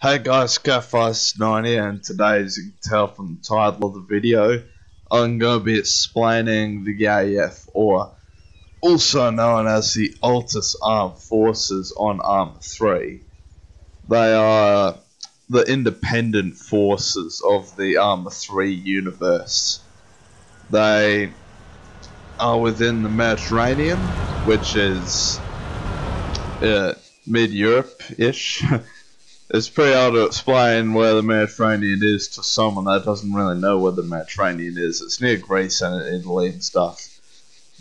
Hey guys, Scafice90, and today, as you can tell from the title of the video, I'm going to be explaining the AAF, or also known as the Altis Armed Forces on Arma 3. They are the independent forces of the Arma 3 universe. They are within the Mediterranean, which is mid-Europe-ish. It's pretty hard to explain where the Mediterranean is to someone that doesn't really know where the Mediterranean is. It's near Greece and Italy and stuff.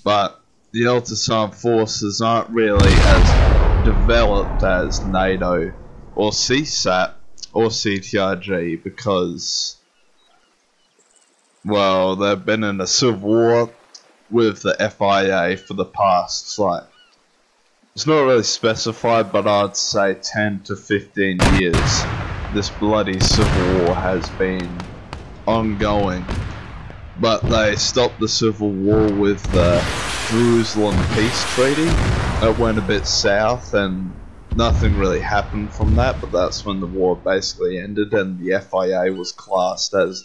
But the Altis Armed Forces aren't really as developed as NATO or CSAT or CTRG because, well, they've been in a civil war with the FIA for the past, it's not really specified, but I'd say 10 to 15 years. This bloody civil war has been ongoing. But they stopped the civil war with the Jerusalem Peace Treaty. It went a bit south and nothing really happened from that, but that's when the war basically ended and the FIA was classed as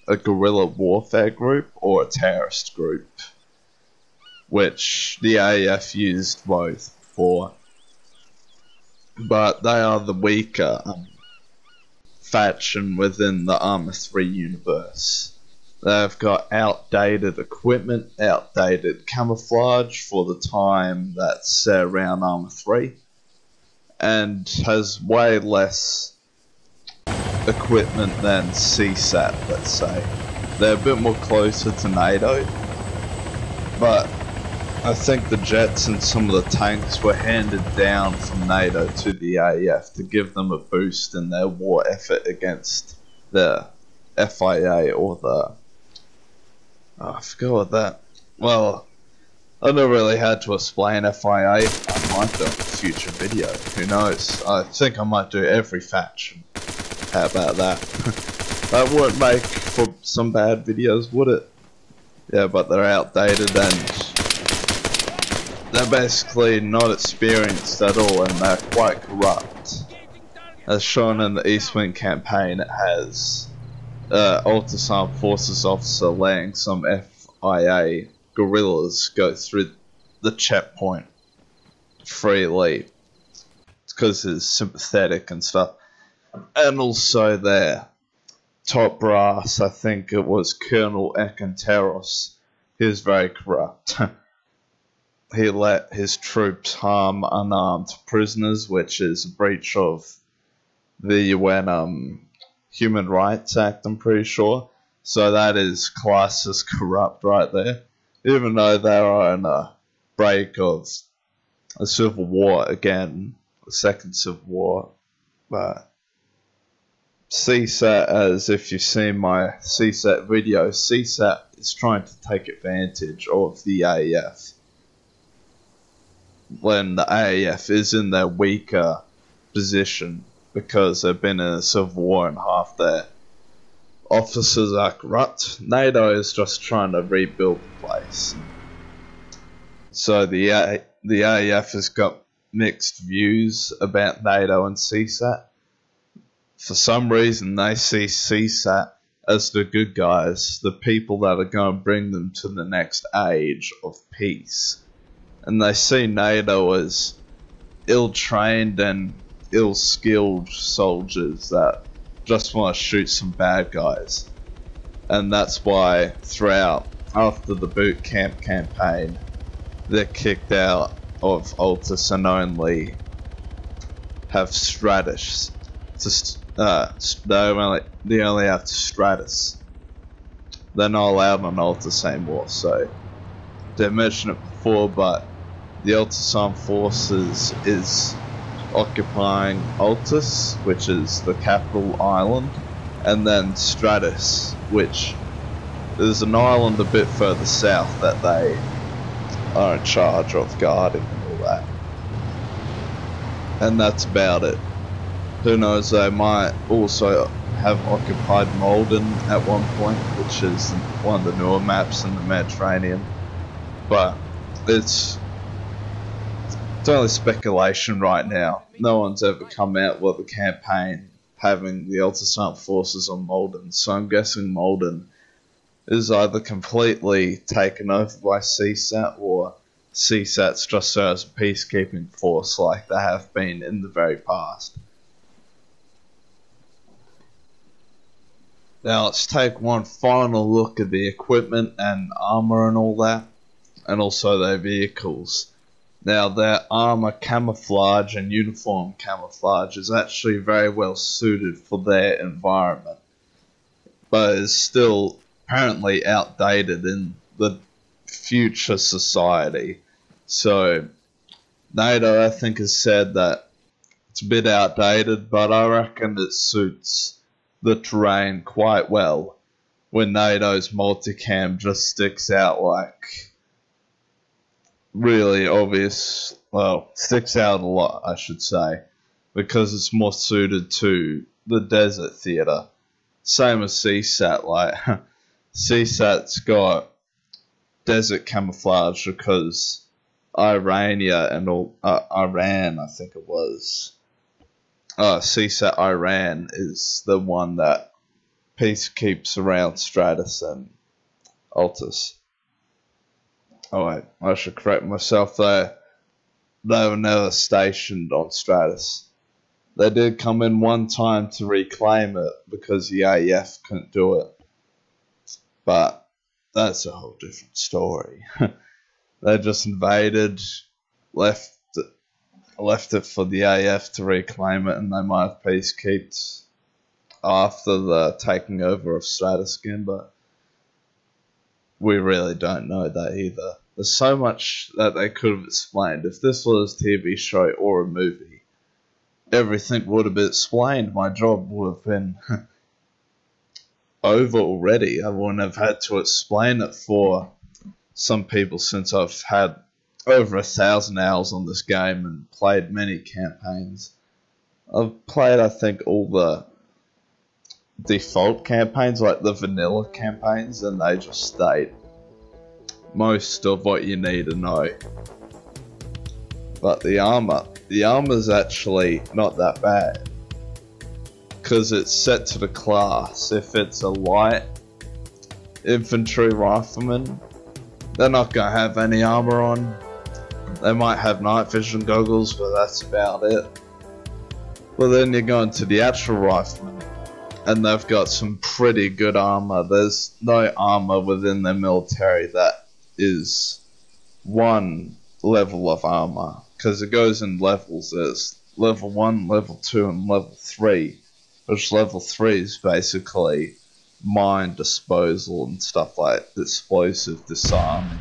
a guerrilla warfare group or a terrorist group, which the AAF used both for, but they are the weaker faction within the Arma 3 universe. They've got outdated equipment, outdated camouflage for the time that's set around Arma 3, and has way less equipment than CSAT, let's say. They're a bit more closer to NATO, but I think the jets and some of the tanks were handed down from NATO to the AAF to give them a boost in their war effort against the FIA or the... I forgot what that... Well, I never really had to explain FIA. I might do a future video, who knows. I think I might do every faction. How about that? That wouldn't make for some bad videos, would it? Yeah, but they're outdated and they're basically not experienced at all, and they're quite corrupt. As shown in the East Wing campaign, it has Altis Armed Forces officer letting some FIA guerrillas go through the checkpoint freely. It's because he's sympathetic and stuff. And also their top brass, I think it was Colonel Ekanteros, he was very corrupt. He let his troops harm unarmed prisoners, which is a breach of the UN Human Rights Act, I'm pretty sure. So that is classed as corrupt right there. Even though they are in a break of a civil war again, a second civil war. But CSAT, as if you've seen my CSAT video, CSAT is trying to take advantage of the AAF. When the AAF is in their weaker position because they've been in a civil war and half their officers are corrupt. NATO is just trying to rebuild the place. So the AAF has got mixed views about NATO and CSAT. For some reason they see CSAT as the good guys, the people that are going to bring them to the next age of peace. And they see NATO as ill-trained and ill-skilled soldiers that just want to shoot some bad guys. And that's why throughout, after the boot camp campaign, they're kicked out of Altis and only have Stratus. They only have Stratus. They're not allowed on Altis anymore, so they mentioned it before, but the Altis Armed Forces is occupying Altis, which is the capital island, and then Stratus, which is an island a bit further south that they are in charge of guarding and all that. And that's about it. Who knows, they might also have occupied Malden at one point, which is one of the newer maps in the Mediterranean. But it's only speculation right now. No one's ever come out with a campaign having the Altis Armed Forces on Malden, so I'm guessing Malden is either completely taken over by CSAT or CSAT's just there as a peacekeeping force like they have been in the very past. Now let's take one final look at the equipment and armor and all that, and also their vehicles. Now their armor camouflage and uniform camouflage is actually very well suited for their environment, but is still apparently outdated in the future society. So NATO, I think, has said that it's a bit outdated, but I reckon it suits the terrain quite well when NATO's multicam just sticks out like really obvious, well, sticks out a lot, I should say, because it's more suited to the desert theater. Same as CSAT, like CSAT's got desert camouflage because Irania and all Iran, I think it was. CSAT Iran is the one that peacekeeps around Stratus and Altis. Oh wait, I should correct myself there. They were never stationed on Stratus. They did come in one time to reclaim it because the AAF couldn't do it. But that's a whole different story. They just invaded, left it for the AAF to reclaim it, and they might have peacekeeped after the taking over of Stratus again, but we really don't know that either. There's so much that they could have explained. If this was a TV show or a movie, everything would have been explained. My job would have been over already. I wouldn't have had to explain it for some people, since I've had over 1,000 hours on this game and played many campaigns. I've played, I think, all the default campaigns, like the vanilla campaigns, and they just state most of what you need to know. But the armor's actually not that bad, because it's set to the class. If it's a light infantry rifleman, they're not going to have any armor on. They might have night vision goggles, but that's about it. But then you're going to the actual rifleman, and they've got some pretty good armor. There's no armor within the military that is one level of armor, because it goes in levels. There's level 1, level 2, and level 3, which level 3 is basically mine disposal and stuff like explosive disarming,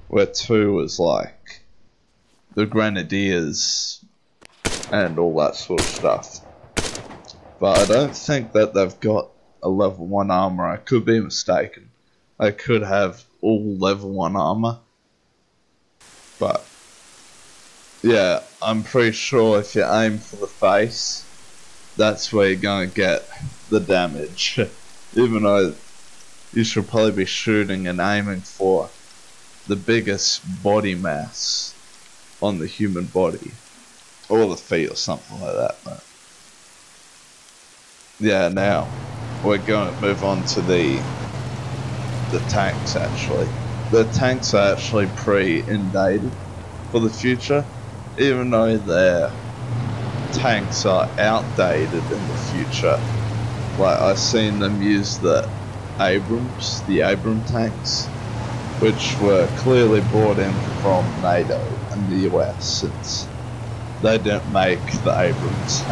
where 2 is like the grenadiers and all that sort of stuff. But I don't think that they've got a level 1 armor. I could be mistaken. I could have all level 1 armor, but yeah, I'm pretty sure if you aim for the face, that's where you're going to get the damage. Even though you should probably be shooting and aiming for the biggest body mass on the human body, or the feet or something like that. But yeah, now we're going to move on to the tanks. Actually, the tanks are actually pretty indated for the future, even though their tanks are outdated in the future. Like, I've seen them use the Abram tanks, which were clearly brought in from NATO and the US, since they didn't make the Abrams.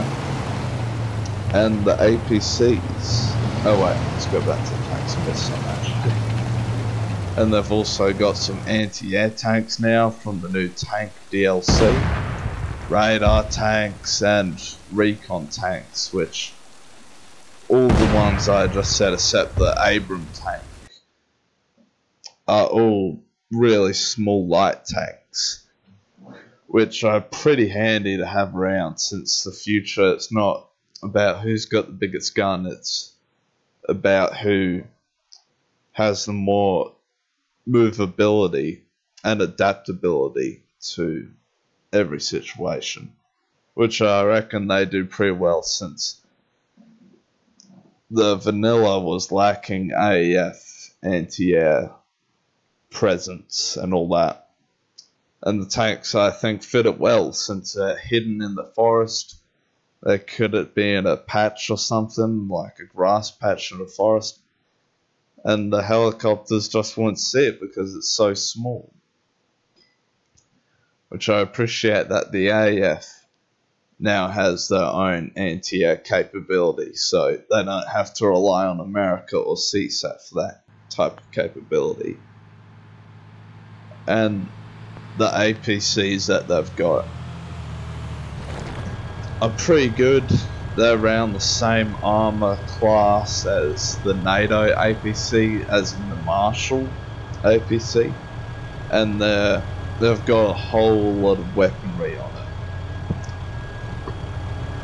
And the APCs. Oh wait, let's go back to the tanks and get some actually. And they've also got some anti-air tanks now from the new tank DLC. Radar tanks and recon tanks, which all the ones I just said except the Abram tank are all really small light tanks, which are pretty handy to have around, since the future, it's not about who's got the biggest gun, it's about who has the more movability and adaptability to every situation, which I reckon they do pretty well, since the vanilla was lacking AAF anti-air presence and all that. And the tanks, I think, fit it well since they're hidden in the forest. They could be in a patch or something, like a grass patch in the forest. And the helicopters just won't see it because it's so small. Which I appreciate that the AAF now has their own anti-air capability, so they don't have to rely on America or CSAT for that type of capability. And the APCs that they've got are pretty good. They're around the same armor class as the NATO APC, as in the Marshall APC, and they've got a whole lot of weaponry on it.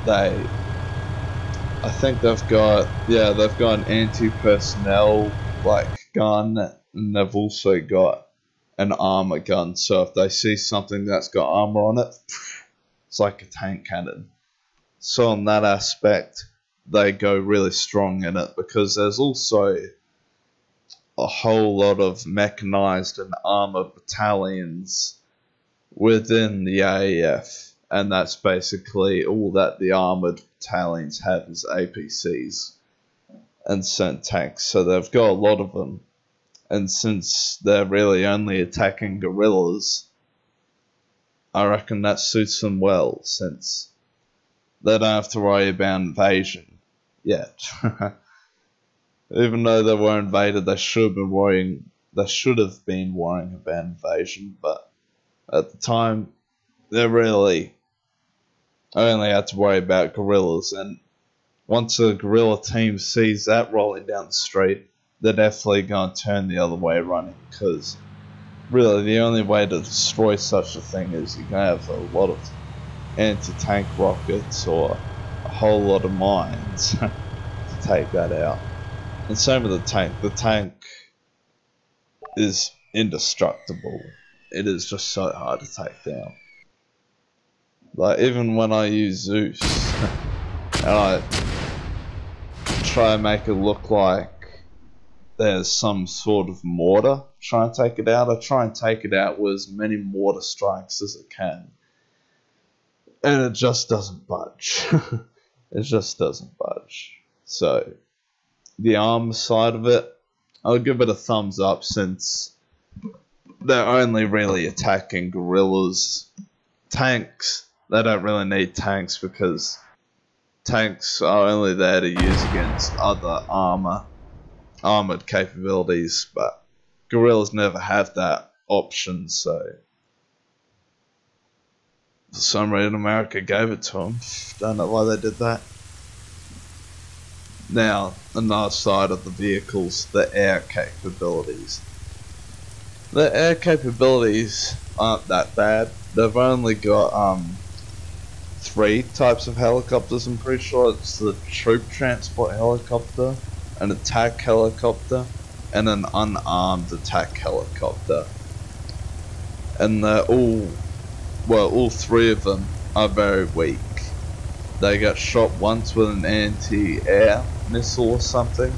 I think they've got an anti-personnel gun, and they've also got an armor gun. So if they see something that's got armor on it, it's like a tank cannon. So on that aspect, they go really strong in it, because there's also a whole lot of mechanized and armored battalions within the AAF. And that's basically all that the armoured battalions have is APCs and certain tanks. So they've got a lot of them. And since they're really only attacking guerrillas, I reckon that suits them well, since they don't have to worry about invasion yet. Even though they were invaded, they should have been worrying about invasion, but at the time, they really only had to worry about guerrillas, and once a guerrilla team sees that rolling down the street, they're definitely going to turn the other way running, because really the only way to destroy such a thing is you can have a lot of anti-tank rockets or a whole lot of mines to take that out. And same with the tank. The tank is indestructible. It is just so hard to take down. Like, even when I use Zeus and I try and make it look like there's some sort of mortar trying to take it out, I try and take it out with as many mortar strikes as it can. And it just doesn't budge. It just doesn't budge. So, the armor side of it, I'll give it a thumbs up, since they're only really attacking guerrillas. Tanks, they don't really need tanks, because tanks are only there to use against other armored capabilities, but guerrillas never have that option, so for some reason America gave it to them. Don't know why they did that. Now, another side of the vehicles, the air capabilities. The air capabilities aren't that bad. They've only got 3 types of helicopters, I'm pretty sure. It's the troop transport helicopter, an attack helicopter, and an unarmed attack helicopter. And they're all 3 of them are very weak. They get shot once with an anti-air missile or something,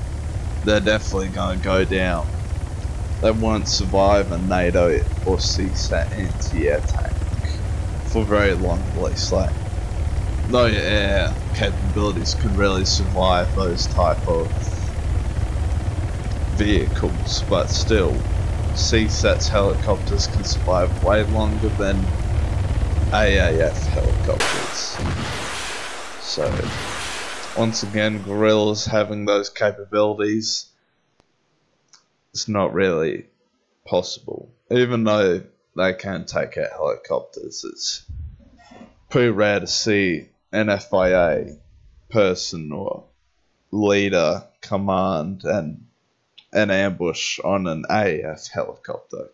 they're definitely going to go down. They won't survive a NATO or CSAT anti-air tank for very long, at least. Like, no air capabilities could really survive those type of vehicles, but still, CSAT's helicopters can survive way longer than AAF helicopters. So, once again, guerrillas having those capabilities, it's not really possible. Even though they can take out helicopters, it's pretty rare to see an FIA person or leader command an ambush on an AAF helicopter.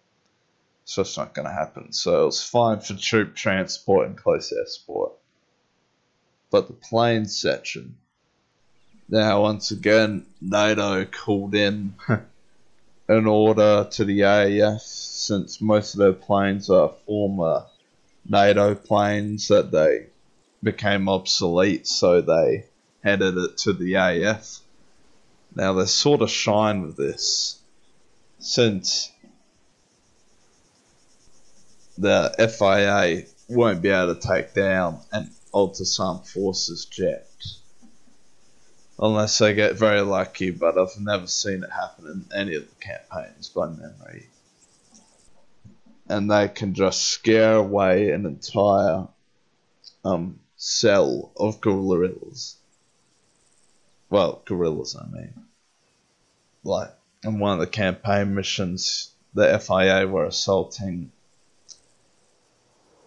It's just not going to happen. So it's fine for troop transport and close air support. But the planes section. Now, once again, NATO called in an order to the AAF, since most of their planes are former NATO planes that they became obsolete, so they headed it to the AAF. Now they sort of shine with this, since the FIA won't be able to take down an Altis Armed Forces jet. Unless they get very lucky, but I've never seen it happen in any of the campaigns by memory. And they can just scare away an entire cell of guerrillas. Well, guerrillas, I mean. Like, in one of the campaign missions, the FIA were assaulting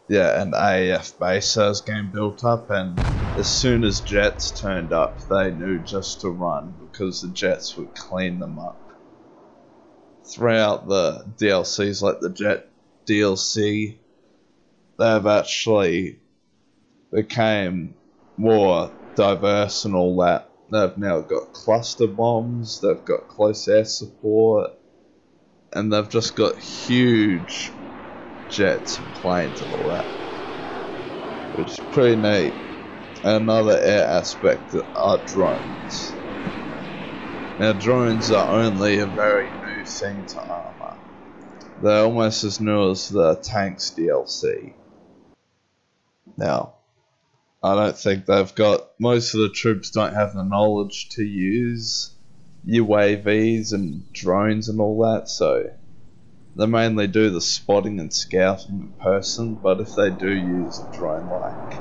an AAF base that was getting built up, and as soon as jets turned up, they knew just to run, because the jets would clean them up. Throughout the DLCs, like the jet DLC, they've actually became more diverse and all that. They've now got cluster bombs, they've got close air support, and they've just got huge jets and planes and all that, which is pretty neat. Another air aspect are drones. Now drones are only a very new thing to Arma. They're almost as new as the tanks DLC. Now, I don't think they've got, most of the troops don't have the knowledge to use UAVs and drones and all that, so they mainly do the spotting and scouting in person, but if they do use a drone, like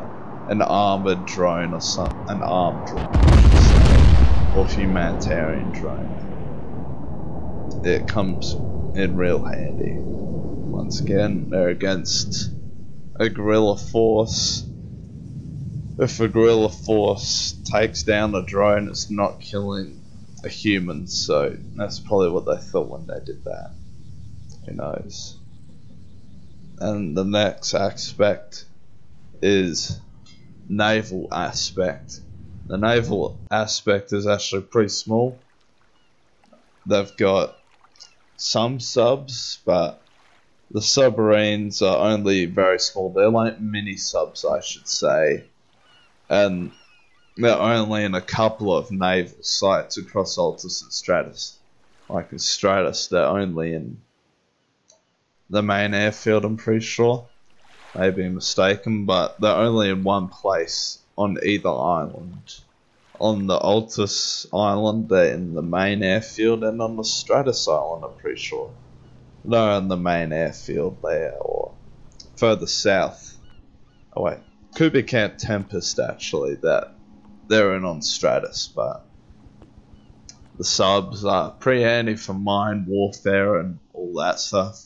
an armored drone or an armed drone, or humanitarian drone, it comes in real handy. Once again, they're against a guerrilla force. If a guerrilla force takes down a drone, it's not killing a human, so that's probably what they thought when they did that. Who knows? And the next aspect is Naval Aspect. The Naval Aspect is actually pretty small. They've got some subs, but the submarines are only very small. They're like mini subs, I should say. And they're only in a couple of naval sites across Altis and Stratus. Like in Stratus, they're only in the main airfield, I'm pretty sure. Maybe mistaken, but they're only in one place on either island. On the Altis Island, they're in the main airfield, and on the Stratus Island, I'm pretty sure they're on the main airfield there, or further south. Oh wait, could be Camp Tempest actually, that they're in on Stratus, but the subs are pretty handy for mine warfare and all that stuff.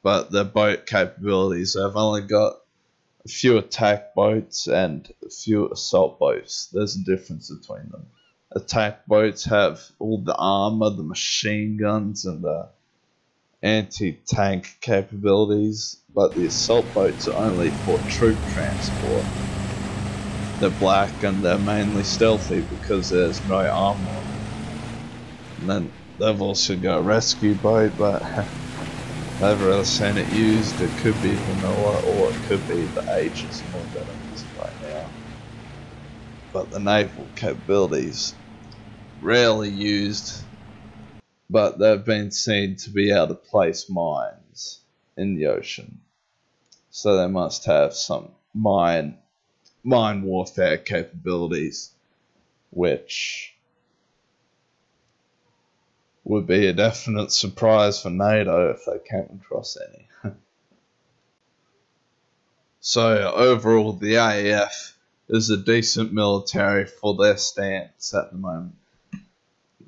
But their boat capabilities, they've only got a few attack boats and a few assault boats. There's a difference between them. Attack boats have all the armor, the machine guns, and the anti-tank capabilities, but the assault boats are only for troop transport. They're black and they're mainly stealthy because there's no armor on them. And then they've also got a rescue boat, but I've really seen it used. It could be vanilla, or it could be the Aegis more than it is right now. But the naval capabilities, rarely used, but they've been seen to be able to place mines in the ocean. So they must have some mine warfare capabilities, which would be a definite surprise for NATO if they came across any. So overall, the AAF is a decent military for their stance at the moment.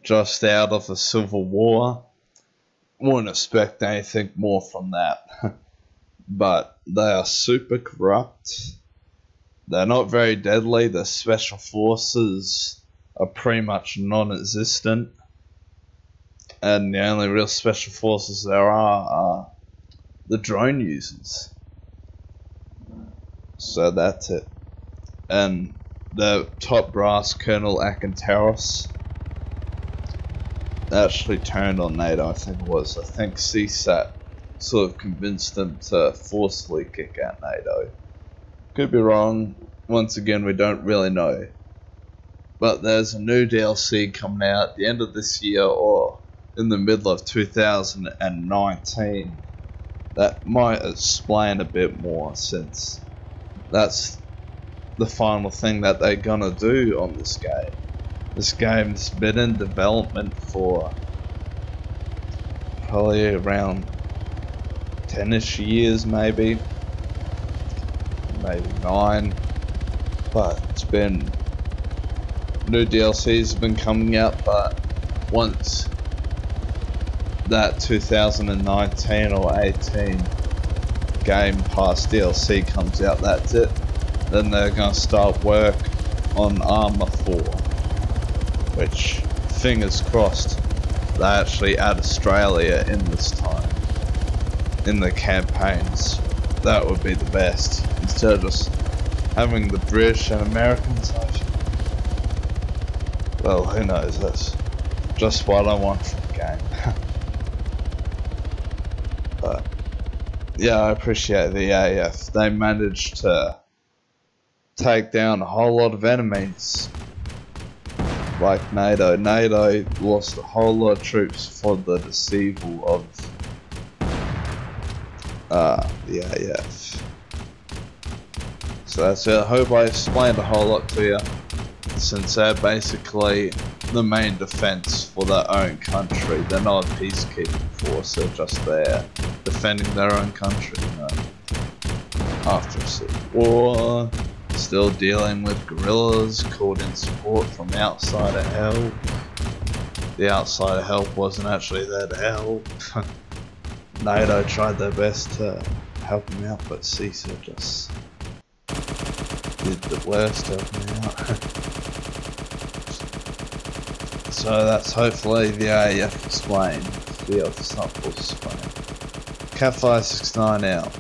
Just out of a civil war, wouldn't expect anything more from that. But they are super corrupt. They're not very deadly. Their special forces are pretty much non-existent. And the only real special forces there are the drone users. So that's it. And the top brass, Colonel Akantaros, actually turned on NATO, I think it was. I think CSAT sort of convinced them to forcefully kick out NATO. Could be wrong. Once again, we don't really know. But there's a new DLC coming out at the end of this year or in the middle of 2019 that might explain a bit more, since that's the final thing that they're gonna do on this game. This game's been in development for probably around 10-ish years, maybe 9, but it's been, new DLCs have been coming out, but once that 2019 or 18 Game Pass DLC comes out, that's it. Then they're gonna start work on Arma 4, which, fingers crossed, they actually add Australia in this time in the campaigns. That would be the best, instead of just having the British and Americans. Well, who knows, that's just what I want from the game. But yeah, I appreciate the AAF. They managed to take down a whole lot of enemies, like NATO. NATO lost a whole lot of troops for the deceival of the AAF. So that's it. I hope I explained a whole lot to you, since they're basically the main defense for their own country. They're not a peacekeeping force, they're just there defending their own country, you know. After a civil war, still dealing with guerrillas, called in support from outside of help. The outside of help wasn't actually there to help. NATO tried their best to help them out, but CISA just did the worst helping out. So that's hopefully the AAF Explained. The Altis Armed Forces Explained. Cat 569 out.